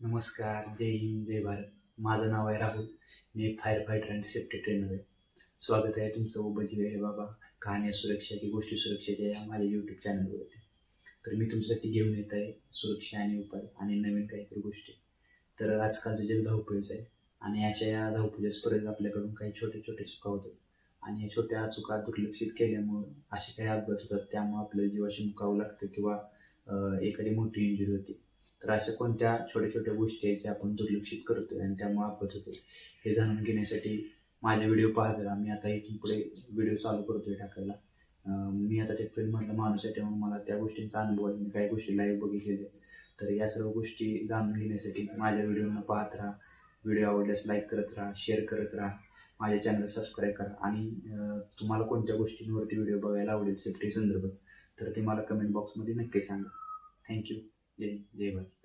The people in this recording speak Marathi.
नमस्कार, जय हिंद, जय भारत. माझं नाव आहे राहुल. मी एक फायर फायटर आणि सेफ्टी ट्रेनर आहे. स्वागत आहे तुमचं उबजी आहे बाबा कहाण्या सुरक्षा की गोष्टी सुरक्षेच्या या माझ्या यूट्यूब चॅनलवरती. तर मी तुमच्यासाठी घेऊन येत आहे सुरक्षा आणि उपाय आणि नवीन काहीतरी गोष्टी. तर आजकालचं जग धावपळीचं आहे आणि अशा या धावपळीच्या स्पर्धेत आपल्याकडून काही छोटे छोटे चुका होतात आणि या छोट्या चुका दुर्लक्षित केल्यामुळं असे काही अपघात होतात, त्यामुळे आपल्याला जीवाशी मुकावं लागतं किंवा एखादी मोठी इंजुरी होते. तर अशा कोणत्या छोट्या छोट्या गोष्टी आहेत ज्या आपण दुर्लक्षित करतोय आणि त्यामुळे अपघात होते हे जाणून घेण्यासाठी माझे व्हिडिओ पाहत राहा. मी आता इथून पुढे व्हिडिओ चालू करतोय टाकायला. मी आता त्या फील्डमधला माणूस आहे, त्यामुळे मला त्या गोष्टींचा अनुभव आहे. मी काही गोष्टी लाईव्ह बघितलेल्या आहेत. तर या सर्व गोष्टी जाणून घेण्यासाठी माझ्या व्हिडिओना पाहत राहा. व्हिडिओ आवडल्यास लाईक करत राहा, शेअर करत राहा, माझ्या चॅनलला सबस्क्राईब करा आणि तुम्हाला कोणत्या गोष्टींवरती व्हिडिओ बघायला आवडेल सेफ्टी संदर्भात तर ते मला कमेंट बॉक्समध्ये नक्की सांगा. थँक्यू. जय जय भारत.